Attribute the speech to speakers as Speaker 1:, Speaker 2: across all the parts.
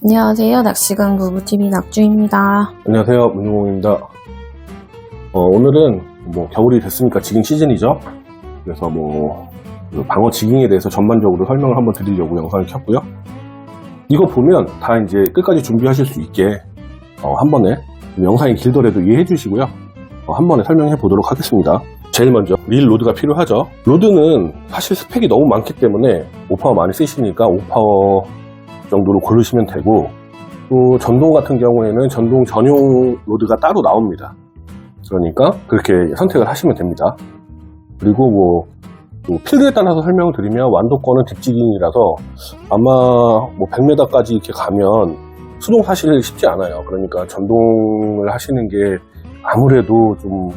Speaker 1: 안녕하세요. 낚시강 부부TV 낙주입니다.
Speaker 2: 안녕하세요. 문용홍입니다. 오늘은 겨울이 됐으니까 지깅 시즌이죠. 그래서 방어 지깅에 대해서 전반적으로 설명을 한번 드리려고 영상을 켰고요. 이거 보면 다 이제 끝까지 준비하실 수 있게 한 번에 영상이 길더라도 이해해 주시고요. 한 번에 설명해 보도록 하겠습니다. 제일 먼저 릴 로드가 필요하죠. 로드는 사실 스펙이 너무 많기 때문에 5파워 많이 쓰시니까 5파워 정도로 고르시면 되고, 또 전동 같은 경우에는 전동 전용 로드가 따로 나옵니다. 그러니까 그렇게 선택을 하시면 됩니다. 그리고 또 필드에 따라서 설명을 드리면 완도권은 딥지깅이라서 아마 100m까지 이렇게 가면 수동 사실 쉽지 않아요. 그러니까 전동을 하시는 게 아무래도 좀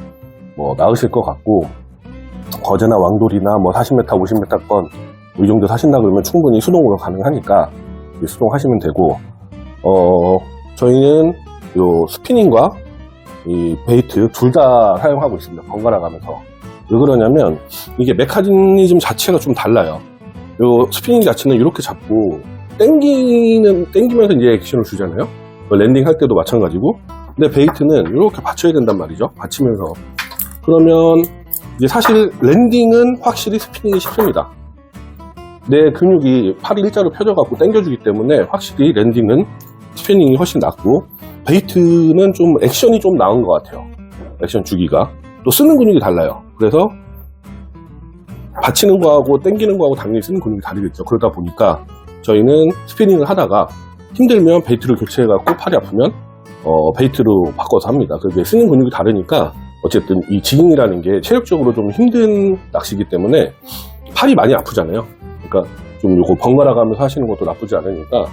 Speaker 2: 나으실 것 같고, 거제나 왕돌이나 40m, 50m권 이 정도 사신다 그러면 충분히 수동으로 가능하니까 수동 하시면 되고, 저희는 요 스피닝과 이 베이트 둘 다 사용하고 있습니다. 번갈아 가면서. 왜 그러냐면 이게 메커니즘 자체가 좀 달라요. 요 스피닝 자체는 이렇게 잡고 당기면서 이제 액션을 주잖아요. 랜딩 할 때도 마찬가지고. 근데 베이트는 이렇게 받쳐야 된단 말이죠. 받치면서. 그러면 이제 사실 랜딩은 확실히 스피닝이 쉽습니다. 내 근육이 팔이 일자로 펴져갖고 당겨주기 때문에 확실히 랜딩은 스피닝이 훨씬 낫고, 베이트는 좀 액션이 좀 나은 것 같아요. 액션 주기가. 또 쓰는 근육이 달라요. 그래서 받치는 거하고 당기는 거하고 당연히 쓰는 근육이 다르겠죠. 그러다 보니까 저희는 스피닝을 하다가 힘들면 베이트를 교체해갖고 팔이 아프면 베이트로 바꿔서 합니다. 그게 쓰는 근육이 다르니까 어쨌든 이 지깅이라는 게 체력적으로 좀 힘든 낚시이기 때문에 팔이 많이 아프잖아요. 그러니까 좀 요거 번갈아 가면서 하시는 것도 나쁘지 않으니까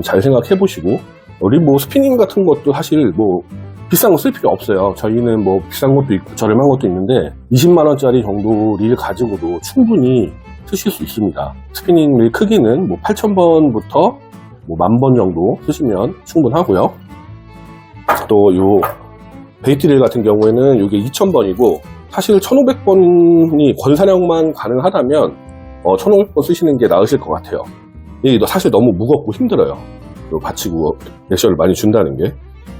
Speaker 2: 잘 생각해 보시고, 우리 스피닝 같은 것도 사실 비싼 거 쓸 필요 없어요. 저희는 비싼 것도 있고 저렴한 것도 있는데 20만원짜리 정도 릴 가지고도 충분히 쓰실 수 있습니다. 스피닝 릴 크기는 8,000번부터 10,000번 정도 쓰시면 충분하고요. 또 요 베이트 릴 같은 경우에는 이게 2,000번이고, 사실 1,500번이 권사량만 가능하다면 1,500번 쓰시는 게 나으실 것 같아요. 이게 사실 너무 무겁고 힘들어요. 받치고 액션을 많이 준다는 게.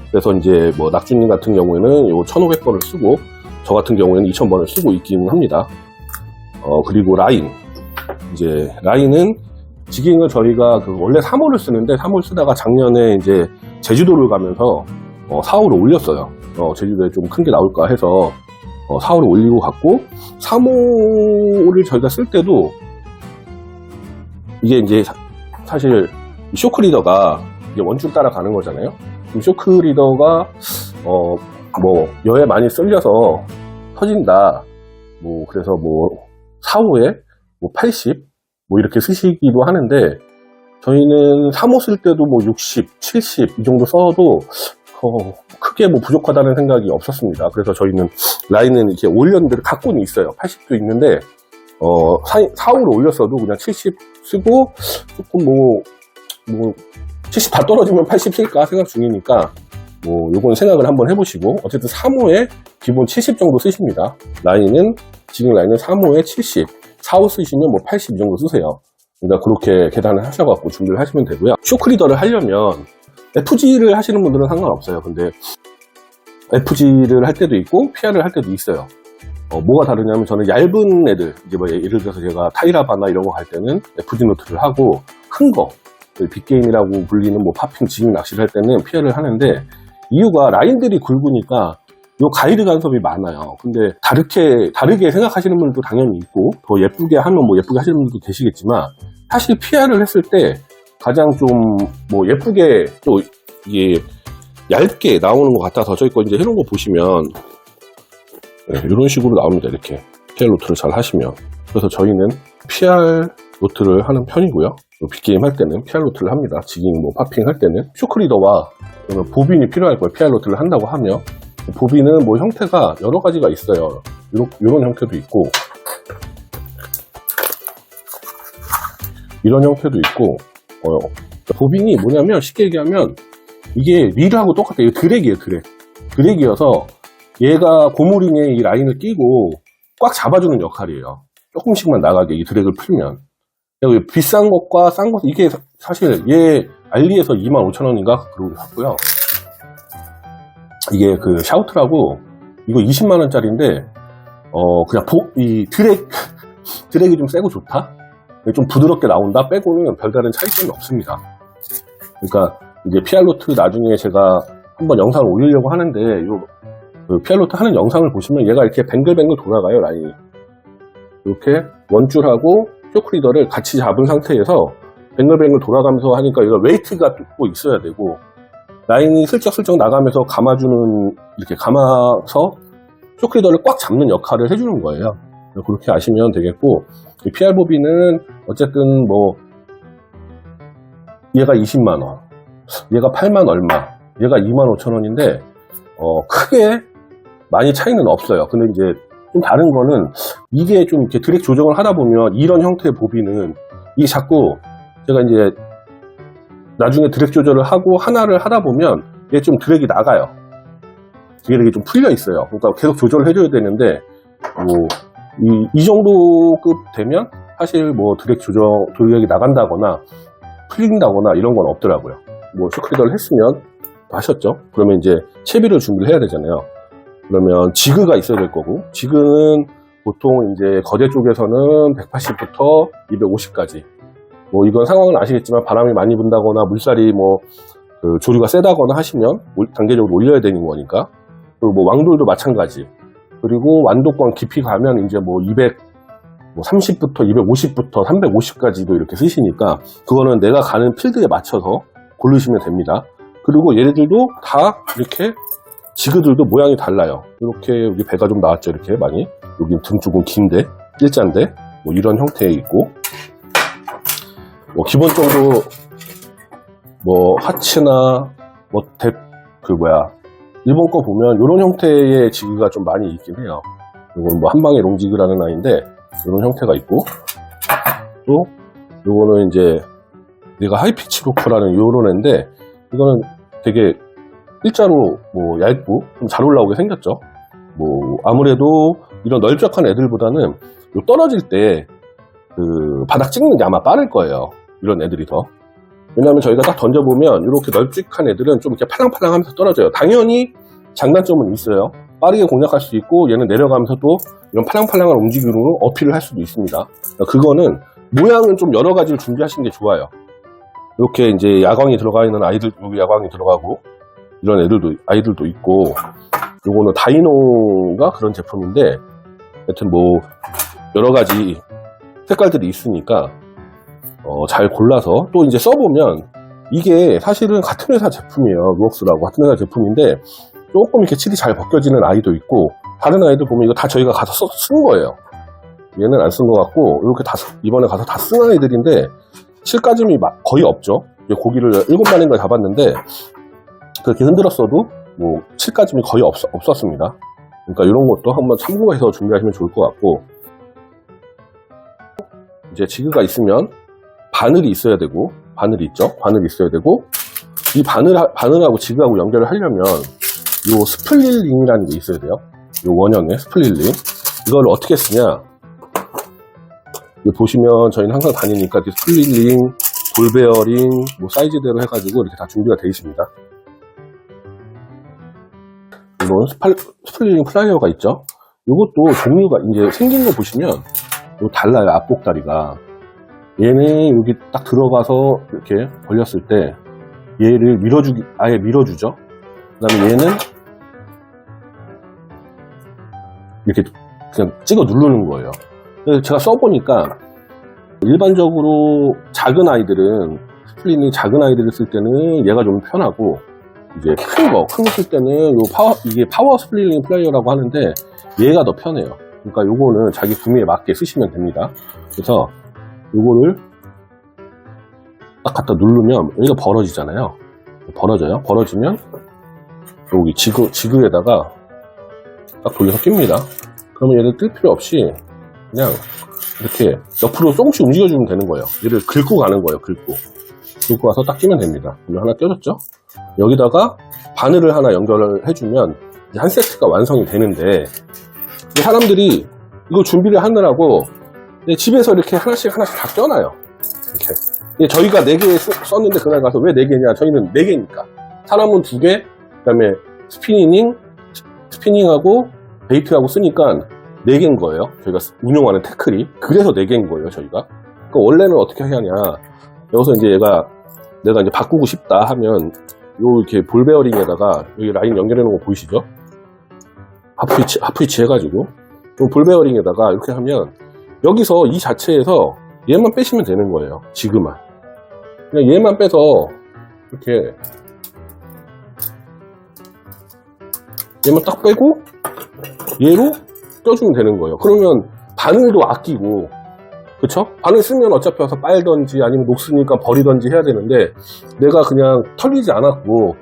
Speaker 2: 그래서 이제 낙주님 같은 경우에는 요 1,500번을 쓰고, 저 같은 경우에는 2,000번을 쓰고 있기는 합니다. 그리고 라인. 이제 라인은 지깅을 저희가 원래 3호를 쓰는데 3호를 쓰다가 작년에 이제 제주도를 가면서 4호를 올렸어요. 제주도에 좀 큰 게 나올까 해서 4호를 올리고 갔고, 3호를 저희가 쓸 때도 이게 이제 사실 쇼크 리더가 이제 원줄 따라가는 거잖아요. 그럼 쇼크 리더가 여에 많이 쓸려서 터진다. 그래서 4호에 80 이렇게 쓰시기도 하는데, 저희는 3호 쓸 때도 60, 70 이 정도 써도 크게 부족하다는 생각이 없었습니다. 그래서 저희는 라인은 이렇게 올렸는데 갖고는 있어요. 80도 있는데 4호로 올렸어도 그냥 70 쓰고, 조금 70 다 떨어지면 80 쓸까 생각 중이니까 요건 생각을 한번 해보시고, 어쨌든 3호에 기본 70 정도 쓰십니다. 지깅 라인은 3호에 70, 4호 쓰시면 80 정도 쓰세요. 그러니까 그렇게 계산을 하셔갖고 준비를 하시면 되고요. 쇼크 리더를 하려면 FG를 하시는 분들은 상관없어요. 근데 FG를 할 때도 있고 PR을 할 때도 있어요. 뭐가 다르냐면, 저는 얇은 애들, 이제 예를 들어서 제가 타이라바나 이런 거 갈 때는 FG 노트를 하고, 큰 거, 빅게임이라고 불리는 파핑, 지깅 낚시를 할 때는 PR을 하는데, 이유가 라인들이 굵으니까 요 가이드 간섭이 많아요. 근데 다르게 생각하시는 분들도 당연히 있고, 더 예쁘게 하면 예쁘게 하시는 분들도 계시겠지만, 사실 PR을 했을 때 가장 좀 예쁘게 또 이게 얇게 나오는 것 같아서, 저희 거 이제 해놓은 거 보시면 이런 식으로 나옵니다. 이렇게 PR 노트를 잘 하시면. 그래서 저희는 PR 노트를 하는 편이고요. 빅게임 할 때는 PR 노트를 합니다. 지깅 파핑 할 때는 쇼크 리더와 보빈이 필요할 거예요. PR 노트를 한다고 하면 보빈은 형태가 여러 가지가 있어요. 이런 형태도 있고, 이런 형태도 있고, 보빈이 뭐냐면 쉽게 얘기하면 이게 릴하고 똑같아요. 이거 드랙이에요. 드랙이어서 얘가 고무링에 이 라인을 끼고 꽉 잡아주는 역할이에요. 조금씩만 나가게 이 드랙을 풀면. 비싼 것과 싼 것, 이게 사실 얘 알리에서 25,000원인가 그러고 샀고요. 이게 그 샤우트라고 이거 20만원짜리인데 그냥 이 드랙이 좀 세고 좋다? 좀 부드럽게 나온다 빼고는 별다른 차이점이 없습니다. 그러니까 이제 피알로트 나중에 제가 한번 영상을 올리려고 하는데 그 피알로트 하는 영상을 보시면 얘가 이렇게 뱅글뱅글 돌아가요. 라인이 이렇게 원줄하고 쇼크리더를 같이 잡은 상태에서 뱅글뱅글 돌아가면서 하니까 얘가 웨이트가 또 있어야 되고 라인이 슬쩍슬쩍 나가면서 감아주는 이렇게 감아서 쇼크리더를 꽉 잡는 역할을 해주는 거예요. 그렇게 아시면 되겠고 이 PR 보비는 어쨌든 뭐 얘가 20만원 얘가 8만 얼마 얘가 25,000원인데 크게 많이 차이는 없어요. 근데 이제 좀 다른 거는 이게 좀 이렇게 드랙 조정을 하다 보면 이런 형태의 보비는 이게 자꾸 제가 이제 나중에 드랙 조절을 하고 하나를 하다 보면 얘 좀 드랙이 나가요. 드랙이 좀 풀려 있어요. 그러니까 계속 조절을 해줘야 되는데 뭐 이 정도 급 되면 사실 뭐 드랙이 나간다거나 풀린다거나 이런 건 없더라고요. 뭐 쇼크리더를 했으면 하셨죠. 그러면 이제 채비를 준비를 해야 되잖아요. 그러면 지그가 있어야 될 거고 지그는 보통 이제 거제 쪽에서는 180부터 250까지 뭐 이건 상황은 아시겠지만 바람이 많이 분다거나 물살이 뭐 그 조류가 세다거나 하시면 단계적으로 올려야 되는 거니까 그리고 뭐 왕돌도 마찬가지 그리고 완도권 깊이 가면 이제 뭐 230부터 250부터 350까지도 이렇게 쓰시니까 그거는 내가 가는 필드에 맞춰서 고르시면 됩니다. 그리고 얘네들도 다 이렇게 지그들도 모양이 달라요. 이렇게 여기 배가 좀 나왔죠. 이렇게 많이 여기 등 쪽은 긴데 일자인데 뭐 이런 형태에 있고 뭐 기본적으로 뭐 하츠나 뭐 일본 거 보면 이런 형태의 지그가 좀 많이 있긴 해요. 이건 뭐 한방의 롱지그라는 아이인데 이런 형태가 있고 또 요거는 이제 얘가 하이피치 로커라는 요런 애인데 이거는 되게 일자로 뭐 얇고 좀 잘 올라오게 생겼죠. 뭐 아무래도 이런 넓적한 애들보다는 요 떨어질 때 그 바닥 찍는 게 아마 빠를 거예요. 이런 애들이 더. 왜냐하면 저희가 딱 던져보면 이렇게 넓직한 애들은 좀 이렇게 팔랑팔랑하면서 떨어져요. 당연히 장단점은 있어요. 빠르게 공략할 수 있고 얘는 내려가면서 또 이런 팔랑팔랑한 움직임으로 어필을 할 수도 있습니다. 그거는 모양은 좀 여러 가지를 준비하시는 게 좋아요. 이렇게 이제 야광이 들어가 있는 아이들, 여기 야광이 들어가고 이런 아이들도 있고 요거는 다이노가 그런 제품인데 하여튼 뭐 여러 가지 색깔들이 있으니까 잘 골라서 또 이제 써보면 이게 사실은 같은 회사 제품이에요. 루옥스라고 같은 회사 제품인데 조금 이렇게 칠이 잘 벗겨지는 아이도 있고 다른 아이들 보면 이거 다 저희가 가서 쓴 거예요. 얘는 안 쓴 것 같고 이렇게 다 이번에 가서 다 쓴 아이들인데 칠까짐이 거의 없죠. 고기를 7마리인가 잡았는데 그렇게 흔들었어도 뭐 칠까짐이 거의 없었습니다. 그러니까 이런 것도 한번 참고해서 준비하시면 좋을 것 같고 이제 지그가 있으면 바늘이 있어야 되고 바늘이 있죠. 바늘이 있어야 되고 이 바늘하고 지그하고 연결을 하려면 요 스플릿링이라는 게 있어야 돼요. 요 원형의 스플릿링 이걸 어떻게 쓰냐 보시면 저희는 항상 다니니까 스플릿링, 볼베어링 뭐 사이즈대로 해가지고 이렇게 다 준비가 되어 있습니다. 이건 스플릿링 플라이어가 있죠. 이것도 종류가 이제 생긴 거 보시면 요 달라요. 앞복다리가 얘는 여기 딱 들어가서 이렇게 벌렸을 때 얘를 아예 밀어주죠. 그 다음에 얘는 이렇게 그냥 찍어 누르는 거예요. 그래서 제가 써보니까 일반적으로 작은 아이들은 스플릿링 작은 아이들을 쓸 때는 얘가 좀 편하고 이제 큰 거 쓸 때는 이게 파워 스플릿링 플레이어라고 하는데 얘가 더 편해요. 그러니까 요거는 자기 구미에 맞게 쓰시면 됩니다. 그래서 요거를 딱 갖다 누르면 여기가 벌어지잖아요. 벌어져요. 벌어지면 여기 지그에다가 딱 돌려서 낍니다. 그러면 얘를 뜰 필요 없이 그냥 이렇게 옆으로 조금씩 움직여주면 되는 거예요. 얘를 긁고 가는 거예요. 긁고 가서 딱 끼면 됩니다. 그러면 하나 껴졌죠? 여기다가 바늘을 하나 연결을 해주면 이제 한 세트가 완성이 되는데 사람들이 이거 준비를 하느라고 집에서 이렇게 하나씩 다 껴놔요. 이렇게 저희가 4개 썼는데 그날 가서 왜 4개냐? 저희는 4개니까. 사람은 2개, 그 다음에 스피닝하고 베이트하고 쓰니까 4개인 거예요. 저희가 운영하는 태클이. 그래서 4개인 거예요, 저희가. 그러니까 원래는 어떻게 하냐. 여기서 이제 내가 이제 바꾸고 싶다 하면, 이렇게 볼 베어링에다가 여기 라인 연결해 놓은 거 보이시죠? 하프위치 해가지고. 볼 베어링에다가 이렇게 하면, 여기서 이 자체에서 얘만 빼시면 되는 거예요. 지금은. 그냥 얘만 빼서, 이렇게, 얘만 딱 빼고, 얘로 껴주면 되는 거예요. 그러면 바늘도 아끼고, 그쵸? 바늘 쓰면 어차피 와서 빨던지 아니면 녹으니까 버리던지 해야 되는데, 내가 그냥 털리지 않았고,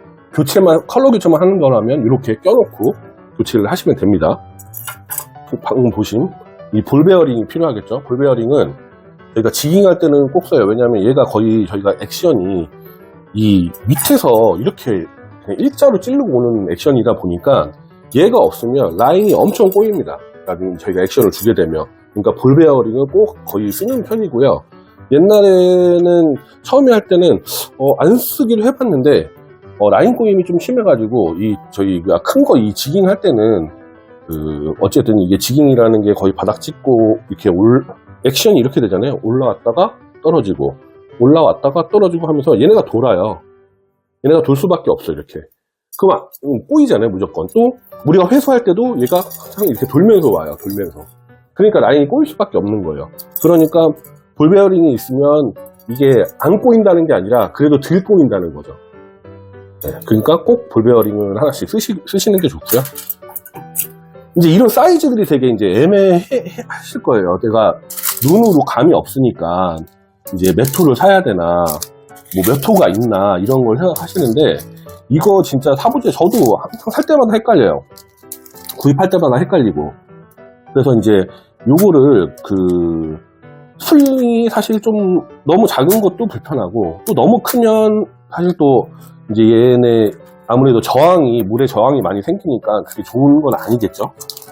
Speaker 2: 컬러 교체만 하는 거라면 이렇게 껴놓고 교체를 하시면 됩니다. 방금 보신 이 볼 베어링이 필요하겠죠? 볼 베어링은 저희가 지깅할 때는 꼭 써요. 왜냐하면 얘가 거의 저희가 액션이 이 밑에서 이렇게 그냥 일자로 찌르고 오는 액션이다 보니까 얘가 없으면 라인이 엄청 꼬입니다. 나중에 저희가 액션을 주게 되면. 그러니까 볼 베어링은 꼭 거의 쓰는 편이고요. 옛날에는 처음에 할 때는 안 쓰기로 해봤는데 라인 꼬임이 좀 심해가지고 저희가 큰 거 이 지깅 할 때는 어쨌든 이게 지깅이라는 게 거의 바닥 찍고 이렇게 액션이 이렇게 되잖아요. 올라왔다가 떨어지고 올라왔다가 떨어지고 하면서 얘네가 돌아요. 얘네가 돌 수밖에 없어 이렇게. 그럼 꼬이잖아요 무조건. 또 우리가 회수할 때도 얘가 항상 이렇게 돌면서 와요. 돌면서. 그러니까 라인이 꼬일 수밖에 없는 거예요. 그러니까 볼 베어링이 있으면 이게 안 꼬인다는 게 아니라 그래도 덜 꼬인다는 거죠. 네, 그러니까 꼭 볼 베어링을 하나씩 쓰시는 게 좋고요. 이제 이런 사이즈들이 되게 이제 애매하실 거예요. 내가 눈으로 감이 없으니까 이제 몇 호를 사야 되나, 뭐 몇 호가 있나 이런 걸 생각하시는데 이거 진짜 사보제 저도 항상 살 때마다 헷갈려요. 구입할 때마다 헷갈리고. 그래서 이제 요거를 스프링이 사실 좀 너무 작은 것도 불편하고 또 너무 크면 사실 또 이제 얘네 아무래도 물에 저항이 많이 생기니까 그게 좋은 건 아니겠죠.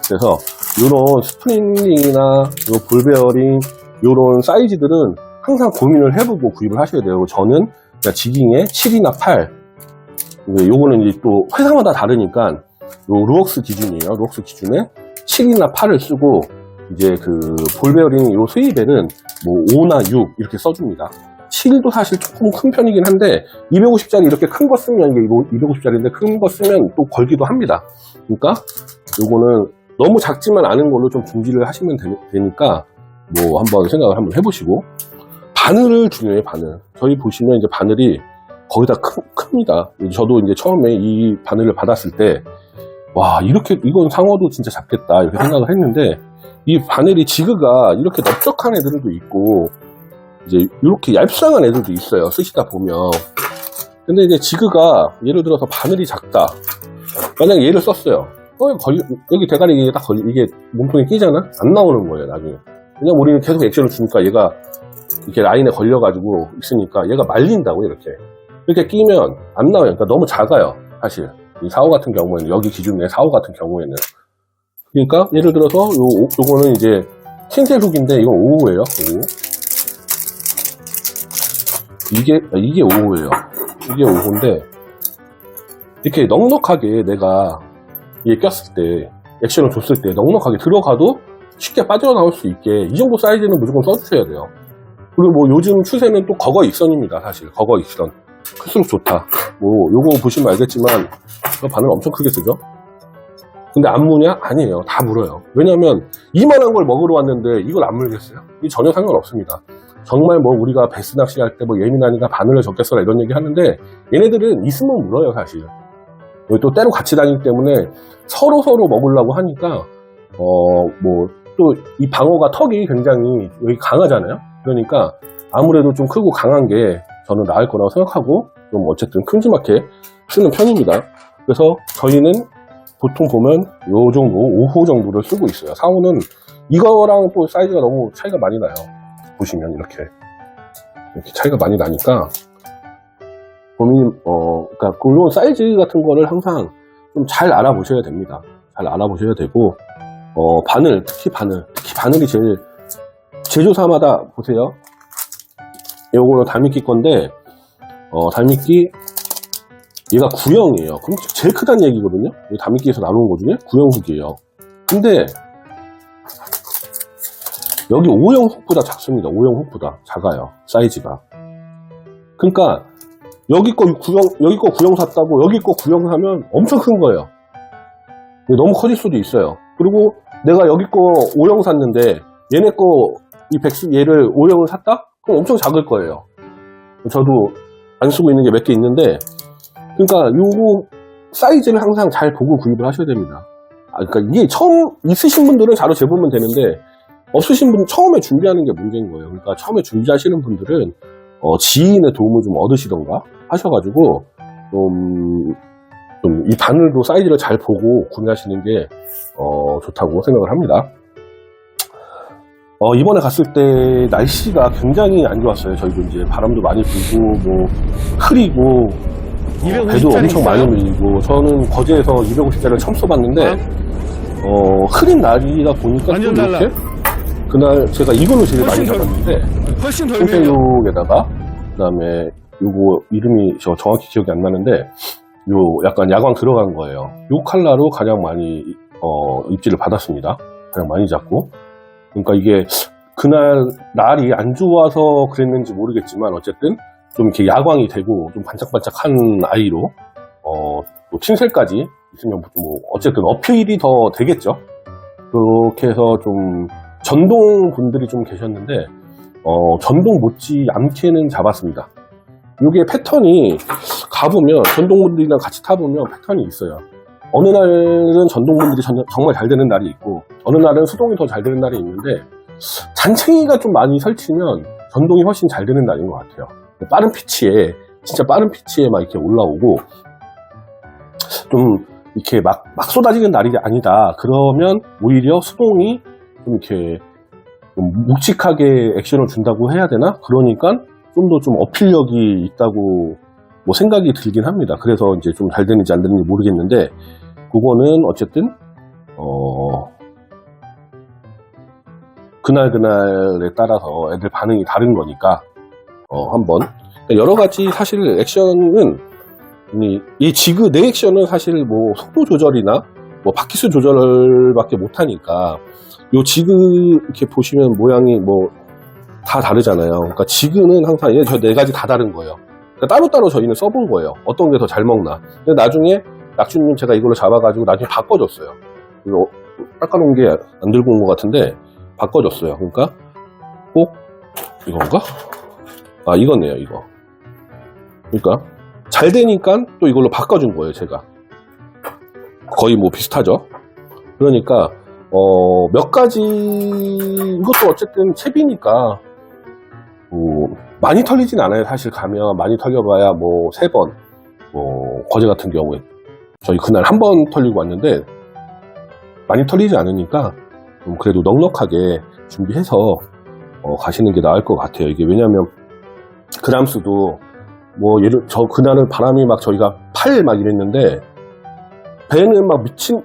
Speaker 2: 그래서 요런 스프링이나 요 볼베어링 요런 사이즈들은 항상 고민을 해보고 구입을 하셔야 돼요. 저는 지깅에 7이나 8 요거는 이제 또 회사마다 다르니까 요 루웍스 기준이에요. 루웍스 기준에 7이나 8을 쓰고 이제 볼베어링 요 수입에는 뭐 5나 6 이렇게 써줍니다. 7도 사실 조금 큰 편이긴 한데 250짜리 이렇게 큰 거 쓰면 이게 250짜리인데 큰 거 쓰면 또 걸기도 합니다. 그러니까 요거는 너무 작지만 않은 걸로 좀 중지를 하시면 되니까 뭐 한번 생각을 한번 해보시고. 바늘 중요해요. 바늘. 저희 보시면 이제 바늘이 거의 다 큽니다. 저도 이제 처음에 이 바늘을 받았을 때 와 이건 상어도 진짜 작겠다 이렇게 생각을 했는데 이 바늘이 지그가 이렇게 넓적한 애들도 있고 이제 이렇게 얇상한 애들도 있어요. 쓰시다 보면. 근데 이제 지그가 예를 들어서 바늘이 작다. 만약에 얘를 썼어요. 여기 대가리 딱 이게 몸통에 끼잖아? 안 나오는 거예요, 나중에. 왜냐면 우리는 계속 액션을 주니까 얘가 이렇게 라인에 걸려가지고 있으니까 얘가 말린다고, 이렇게. 이렇게 끼면 안 나와요. 그러니까 너무 작아요, 사실. 이 4호 같은 경우에는, 여기 기준에 4호 같은 경우에는. 그러니까 예를 들어서 요거는 이제 흰색룩인데 이건 5호예요, 5호. 이게 5호예요. 이게 5호인데 이렇게 넉넉하게 내가 얘 꼈을 때 액션을 줬을 때 넉넉하게 들어가도 쉽게 빠져나올 수 있게 이 정도 사이즈는 무조건 써주셔야 돼요. 그리고 뭐 요즘 추세는 또 거거 익선입니다. 사실 거거 익선 클수록 좋다. 뭐 요거 보시면 알겠지만 바늘 엄청 크게 쓰죠. 근데 안 무냐? 아니에요. 다 물어요. 왜냐면 이만한 걸 먹으러 왔는데 이걸 안 물겠어요? 이게 전혀 상관없습니다. 정말 뭐 우리가 베스 낚시 할 때 뭐 예민하니까 바늘을 적게 써라 이런 얘기 하는데 얘네들은 있으면 물어요, 사실. 또 때로 같이 다니기 때문에 서로 먹으려고 하니까 뭐 또 이 방어가 턱이 굉장히 여기 강하잖아요. 그러니까 아무래도 좀 크고 강한 게 저는 나을 거라고 생각하고 좀 어쨌든 큼지막하게 쓰는 편입니다. 그래서 저희는 보통 보면 요 정도 5호 정도를 쓰고 있어요. 4호는 이거랑 또 사이즈가 너무 차이가 많이 나요. 보시면 이렇게 차이가 많이 나니까 그러니까 그런 사이즈 같은 거를 항상 좀 잘 알아보셔야 됩니다. 잘 알아보셔야 되고 바늘, 특히 바늘이 제일 제조사마다 보세요. 요거는 달미끼 건데, 달미끼, 얘가 구형이에요. 그럼 제일 크다는 얘기거든요? 달미끼에서 나누는 거 중에 구형훅이에요. 근데, 여기 O형 훅보다 작습니다. O형 훅보다 작아요. 사이즈가. 그러니까, 여기 거 구형 샀다고, 여기 거 구형 사면 엄청 큰 거예요. 너무 커질 수도 있어요. 그리고 내가 여기 거 O형 샀는데, 얘네 거, 이 백스, 얘를 O형을 샀다? 그럼 엄청 작을 거예요. 저도 안 쓰고 있는 게 몇 개 있는데, 그러니까 요거 사이즈를 항상 잘 보고 구입을 하셔야 됩니다. 그러니까 이게 처음 있으신 분들은 바로 재보면 되는데, 없으신 분 처음에 준비하는 게 문제인 거예요. 그러니까 처음에 준비하시는 분들은 지인의 도움을 좀 얻으시던가 하셔가지고 좀 이 바늘도 사이즈를 잘 보고 구매하시는 게 좋다고 생각을 합니다. 이번에 갔을 때 날씨가 굉장히 안 좋았어요. 저희도 이제 바람도 많이 불고 뭐 흐리고 배도 엄청 많이 밀리고, 저는 거제에서 250짜리를 처음 써봤는데 흐린 날이다 보니까 또 이렇게 그날 제가 이걸로 제일 많이 잡았는데,
Speaker 3: 훨씬 덜
Speaker 2: 생태육에다가 그다음에 요거 이름이 저 정확히 기억이 안 나는데 요 약간 야광 들어간 거예요. 요 컬러로 가장 많이 입질을 받았습니다. 가장 많이 잡고. 그러니까 이게 그날 날이 안 좋아서 그랬는지 모르겠지만 어쨌든 좀 이렇게 야광이 되고 좀 반짝반짝한 아이로 또 틴셀까지 있으면 뭐 어쨌든 어필이 더 되겠죠. 그렇게 해서 좀 전동 분들이 좀 계셨는데 전동 못지 않게는 잡았습니다. 이게 패턴이 가보면 전동분들이랑 같이 타보면 패턴이 있어요. 어느 날은 전동분들이 정말 잘 되는 날이 있고, 어느 날은 수동이 더 잘 되는 날이 있는데, 잔챙이가 좀 많이 설치면 전동이 훨씬 잘 되는 날인 것 같아요. 빠른 피치에, 진짜 빠른 피치에 막 이렇게 올라오고, 좀 이렇게 막 쏟아지는 날이 아니다. 그러면 오히려 수동이 좀 이렇게 좀 묵직하게 액션을 준다고 해야 되나? 그러니까 좀 더 좀 어필력이 있다고 뭐 생각이 들긴 합니다. 그래서 이제 좀 잘 되는지 안 되는지 모르겠는데, 그거는 어쨌든 그날에 따라서 애들 반응이 다른 거니까 한번 여러 가지 사실 액션은 이 지그 내 액션은 사실 뭐 속도 조절이나 뭐 바퀴수 조절밖에 못하니까, 요 지그 이렇게 보시면 모양이 뭐 다 다르잖아요. 그러니까 지그는 항상 저 네 가지 다 다른 거예요. 그러니까 따로따로 저희는 써본 거예요. 어떤 게 더 잘 먹나. 근데 나중에 낙주님 제가 이걸로 잡아가지고 나중에 바꿔줬어요. 이거 깎아놓은 게 안 들고 온 것 같은데 바꿔줬어요. 그러니까 꼭 이건가? 아, 이거네요, 이거. 그러니까 잘 되니까 또 이걸로 바꿔준 거예요, 제가. 거의 뭐 비슷하죠. 그러니까 몇 가지, 이것도 어쨌든 채비니까 많이 털리진 않아요. 사실 가면 많이 털려봐야 뭐 3번, 뭐 거제 같은 경우에 저희 그날 한 번 털리고 왔는데 많이 털리지 않으니까 좀 그래도 넉넉하게 준비해서 가시는 게 나을 것 같아요. 이게 왜냐면 그람수도 뭐 그날은 바람이 막 저희가 8 막 이랬는데, 배는 막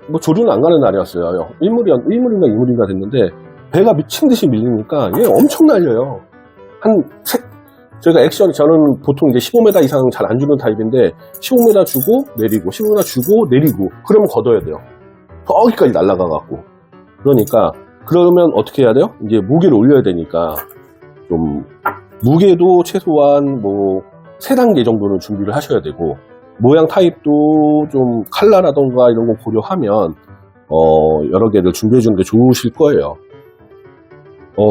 Speaker 2: 뭐 조류는 안 가는 날이었어요. 1물인가 2물인가 됐는데 배가 미친 듯이 밀리니까 얘 엄청 날려요. 저희가 액션이, 저는 보통 이제 15m 이상 잘 안 주는 타입인데 15m 주고 내리고 15m 주고 내리고 그러면 걷어야 돼요. 거기까지 날아가갖고. 그러면 어떻게 해야 돼요? 이제 무게를 올려야 되니까 좀 무게도 최소한 뭐 3단계 정도는 준비를 하셔야 되고, 모양 타입도 좀 칼라라던가 이런 거 고려하면 여러 개를 준비해 주는 게 좋으실 거예요.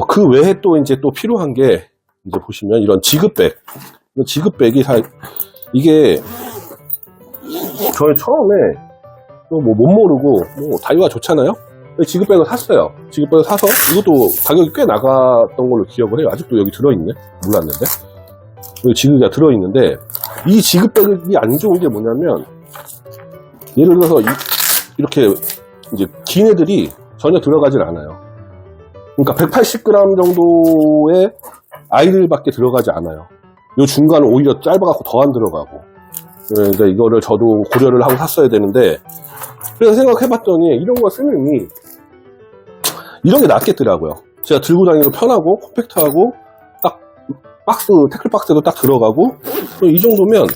Speaker 2: 그 외에 또 이제 또 필요한 게 이제 보시면 이런 지그백. 지그백이 이게 저희 처음에 뭐 못 모르고 뭐 다이와 좋잖아요. 지그백을 샀어요. 지그백을 사서 이것도 가격이 꽤 나갔던 걸로 기억을 해요. 아직도 여기 들어있네. 몰랐는데. 여기 지그가 들어있는데, 이 지그백이 안 좋은 게 뭐냐면, 예를 들어서 이렇게 이제 긴 애들이 전혀 들어가질 않아요. 그러니까 180g 정도의 아이들밖에 들어가지 않아요. 이 중간은 오히려 짧아갖고 더 안 들어가고. 그러니까 이거를 저도 고려를 하고 샀어야 되는데, 그래서 생각해봤더니 이런 거 쓰느니 이런 게 낫겠더라고요. 제가 들고 다니기도 편하고 콤팩트하고 딱 박스, 태클 박스도 딱 들어가고, 이 정도면,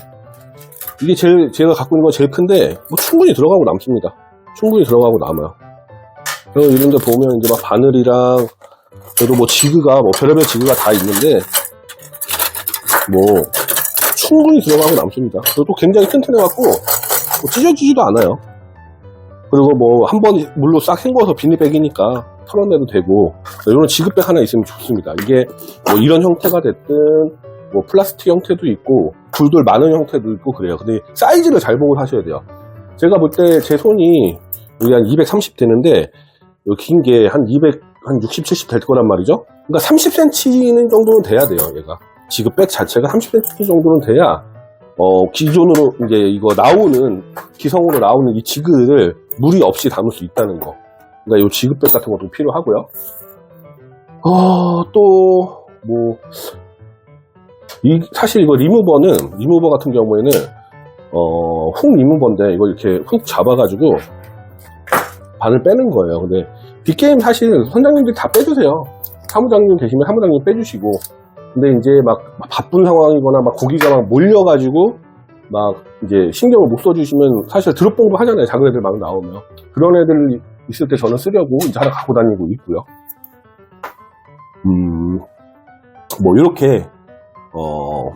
Speaker 2: 이게 제가 갖고 있는 건 제일 큰데, 뭐 충분히 들어가고 남습니다. 충분히 들어가고 남아요. 그리고 이런 데 보면 이제 막 바늘이랑, 그래도 뭐 지그가, 뭐 별의별 지그가 다 있는데, 뭐, 충분히 들어가고 남습니다. 그리고 또 굉장히 튼튼해갖고, 뭐 찢어지지도 않아요. 그리고 뭐, 한번 물로 싹 헹궈서 비닐백이니까 털어내도 되고, 이런 지그백 하나 있으면 좋습니다. 이게 뭐 이런 형태가 됐든, 뭐 플라스틱 형태도 있고, 돌돌 많은 형태도 있고 그래요. 근데 사이즈를 잘 보고 사셔야 돼요. 제가 볼 때 제 손이 여기 한 230 되는데, 긴 게 한 200, 한 60, 70 될 거란 말이죠. 그러니까 30cm 정도는 돼야 돼요, 얘가. 지그백 자체가 30cm 정도는 돼야, 기존으로 이제 이거 나오는, 기성으로 나오는 이 지그를 무리 없이 담을 수 있다는 거. 그러니까 이 지그백 같은 것도 필요하고요. 또, 뭐, 사실 이거 리무버 같은 경우에는, 훅 리무버인데, 이걸 이렇게 훅 잡아가지고, 바늘 빼는 거예요. 근데, 빅게임 사실 선장님들이 다 빼주세요. 사무장님 계시면 사무장님 빼주시고, 근데 이제 막 바쁜 상황이거나 막 고기가 막 몰려가지고, 막 이제 신경을 못 써주시면 사실 드롭봉도 하잖아요. 작은 애들 막 나오면. 그런 애들 있을 때 저는 쓰려고 이제 하나 갖고 다니고 있고요. 뭐 이렇게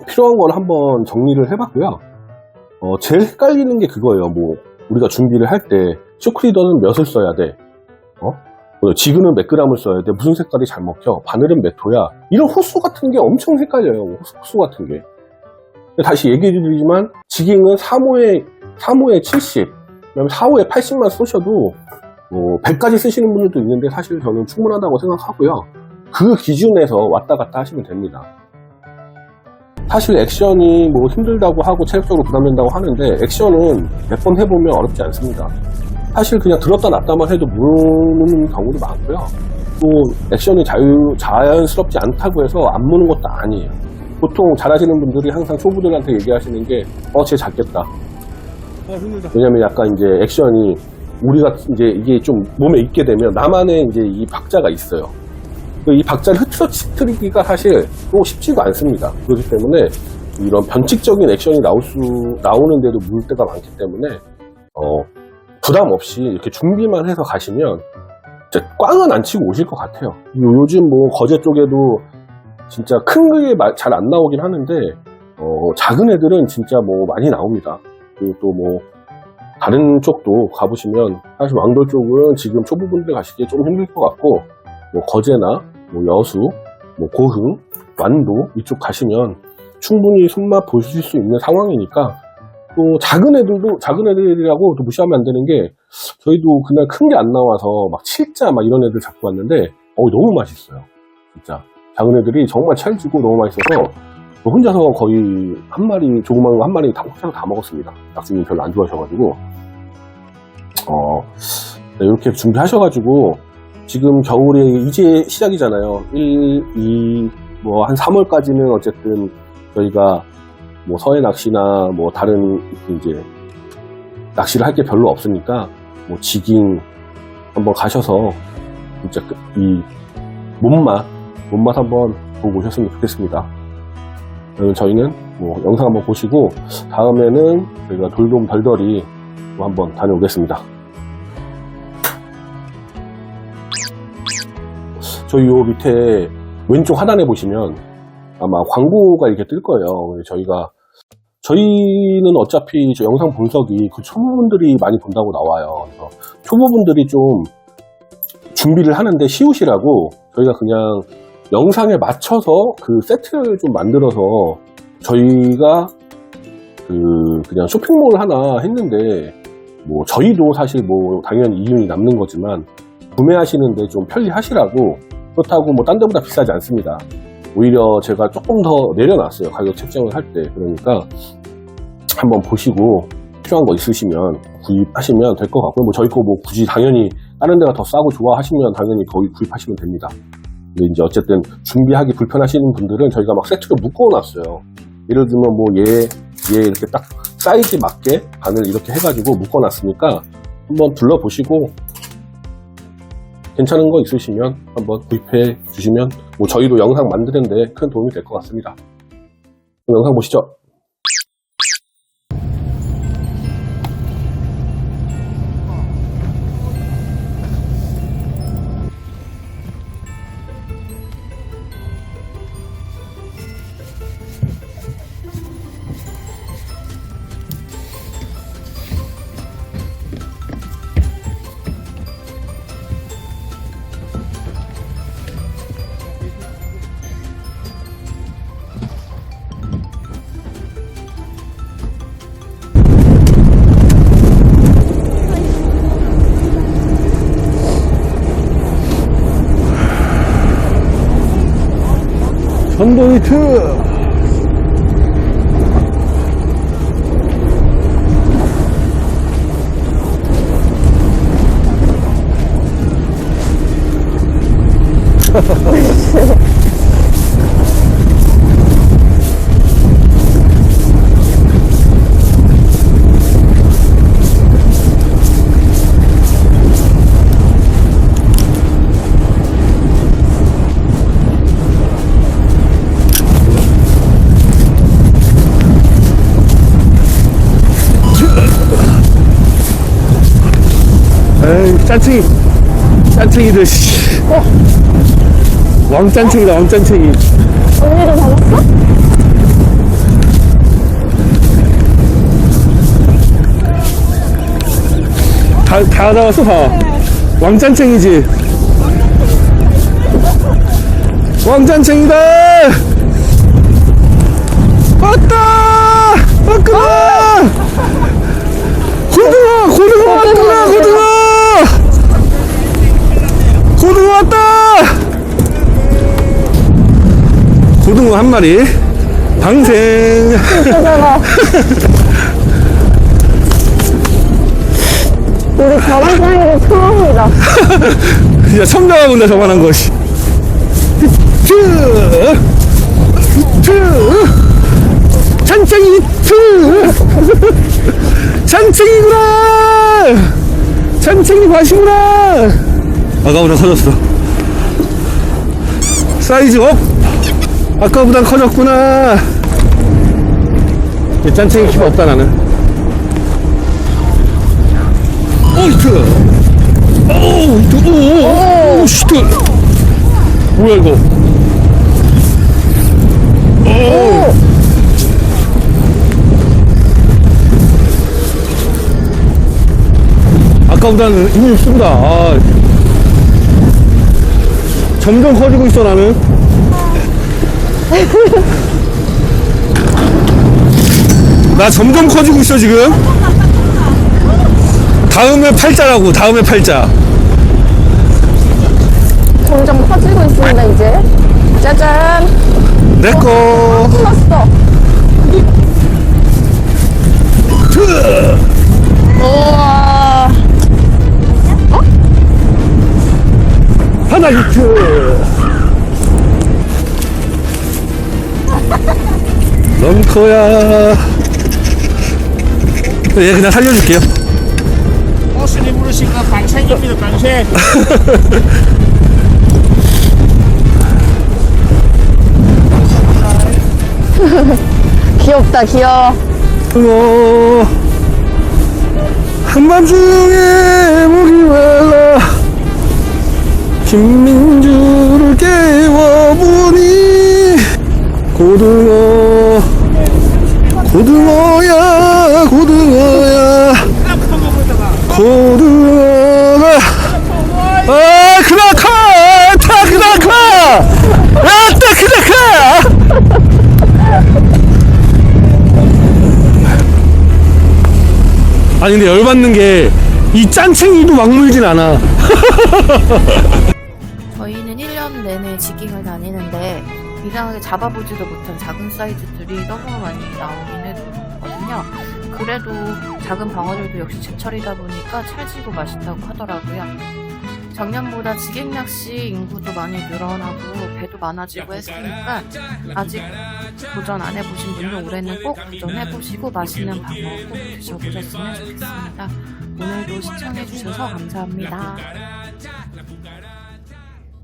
Speaker 2: 필요한 건 한번 정리를 해봤고요. 제일 헷갈리는 게 그거예요. 뭐 우리가 준비를 할 때 쇼크리더는 몇을 써야 돼? 지그는 몇 g을 써야 돼? 무슨 색깔이 잘 먹혀? 바늘은 몇 호야? 이런 호수 같은 게 엄청 헷갈려요. 호수 같은 게. 다시 얘기해 드리지만 지깅은 3호에 70, 그다음에 4호에 80만 쓰셔도 100까지 쓰시는 분들도 있는데 사실 저는 충분하다고 생각하고요. 그 기준에서 왔다 갔다 하시면 됩니다. 사실 액션이 뭐 힘들다고 하고 체력적으로 부담된다고 하는데 액션은 몇 번 해보면 어렵지 않습니다. 사실 그냥 들었다 놨다만 해도 무는 경우도 많고요. 또 액션이 자연스럽지 않다고 해서 안 무는 것도 아니에요. 보통 잘하시는 분들이 항상 초보들한테 얘기하시는 게 쟤 작겠다. 왜냐면 약간 이제 액션이 우리가 이제 이게 좀 몸에 익게 되면 나만의 이제 이 박자가 있어요. 이 박자를 흐트러뜨리기가 사실 또 쉽지가 않습니다. 그렇기 때문에 이런 변칙적인 액션이 나오는데도 물 때가 많기 때문에 부담 없이 이렇게 준비만 해서 가시면 진짜 꽝은 안 치고 오실 것 같아요. 요즘 뭐 거제 쪽에도 진짜 큰 게 잘 안 나오긴 하는데 작은 애들은 진짜 뭐 많이 나옵니다. 그리고 또 뭐 다른 쪽도 가보시면 사실 왕돌 쪽은 지금 초보분들 가시기에 좀 힘들 것 같고 뭐 거제나 뭐 여수, 뭐 고흥, 완도 이쪽 가시면 충분히 손맛 보실 수 있는 상황이니까 또 작은 애들이라고 또 무시하면 안 되는 게 저희도 그날 큰 게 안 나와서 막 7자 막 이런 애들 잡고 왔는데 너무 맛있어요. 진짜 작은 애들이 정말 찰지고 너무 맛있어서 혼자서 거의 한 마리 조그만 거 한 마리 다 혼자서 다 먹었습니다. 낙지님 별로 안 좋아하셔가지고 네, 이렇게 준비하셔가지고 지금 겨울이 이제 시작이잖아요. 1, 2, 뭐 한 3월까지는 어쨌든 저희가 뭐 서해 낚시나 뭐 다른 이제 낚시를 할 게 별로 없으니까 뭐 지깅 한번 가셔서 진짜 이 몸맛 한번 보고 오셨으면 좋겠습니다. 그러면 저희는 뭐 영상 한번 보시고 다음에는 저희가 돌돔 덜덜이 또 한번 다녀오겠습니다. 저희 요 밑에 왼쪽 하단에 보시면 아마 광고가 이렇게 뜰 거예요. 저희는 어차피 저 영상 분석이 그 초보분들이 많이 본다고 나와요. 그래서 초보분들이 좀 준비를 하는데 쉬우시라고 저희가 그냥 영상에 맞춰서 그 세트를 좀 만들어서 저희가 그냥 쇼핑몰 하나 했는데 뭐 저희도 사실 뭐 당연히 이윤이 남는 거지만 구매하시는데 좀 편리하시라고 그렇다고 뭐 딴 데보다 비싸지 않습니다. 오히려 제가 조금 더 내려놨어요. 가격 책정을 할 때. 그러니까 한번 보시고 필요한 거 있으시면 구입하시면 될 것 같고요. 뭐 저희 거 뭐 굳이 당연히 다른 데가 더 싸고 좋아하시면 당연히 거기 구입하시면 됩니다. 근데 이제 어쨌든 준비하기 불편하시는 분들은 저희가 막 세트로 묶어놨어요. 예를 들면 뭐 얘 이렇게 딱 사이즈 맞게 바늘 이렇게 해가지고 묶어놨으니까 한번 둘러보시고 괜찮은 거 있으시면 한번 구입해 주시면 뭐 저희도 영상 만드는데 큰 도움이 될 것 같습니다. 그럼 영상 보시죠. 전동히트 에이, 짠챙이들, 씨. 왕짠챙이다, 왕짠챙이.
Speaker 1: 언니도 잡았어?
Speaker 2: 다 잡았어, 다. 왕짠챙이지. 왕짠챙이다! 왔다! 왔구나! 고등어 왔구나, 고등어! 고등어 왔다! 고등어 한 마리 방생.
Speaker 1: 우리 저런 사이를 처음이다.
Speaker 2: 진짜 처음 잡아본다 저만한 것이. 잔챙이 잔챙이구나. 잔챙이 밭이구나. 아까보다 커졌어. 사이즈 업. 아까보단 커졌구나. 짠챙이 키가 없다 나는. 오이트. 오, 슈트. 뭐야 이거? 오. 아까보다는 힘이 쓴다. 아. 점점 커지고 있어 나는. 나 점점 커지고 있어 지금. 다음에 팔자라고. 다음에 팔자.
Speaker 1: 점점 커지고 있습니다, 이제. 짜잔.
Speaker 2: 내꺼.
Speaker 1: 풀었어. 우와.
Speaker 2: 하나 히트. 런커야. 얘 그냥 살려줄게요.
Speaker 3: 보스님 부르신 거 방생입니다, 방생.
Speaker 1: 귀엽다, 귀여워.
Speaker 2: 한밤중에 목이 말라 김민주를 깨워보니 고등어 고등어야 고등어야 고등어가 아 크나카 타 크나카 아따 크나카. 아니 근데 열받는 게 이 짠챙이도 막 물진 않아.
Speaker 4: 저희는 1년 내내 지깅을 다니는데 이상하게 잡아보지도 못한 작은 사이즈들이 너무 많이 나오긴 했거든요. 그래도 작은 방어들도 역시 제철이다 보니까 찰지고 맛있다고 하더라고요. 작년보다 지갱낚시 인구도 많이 늘어나고 배도 많아지고 했으니까 아직 도전 안 해보신 분들 올해는 꼭 도전해보시고 맛있는 방어 꼭 드셔보셨으면 좋겠습니다. 오늘도 시청해주셔서 감사합니다.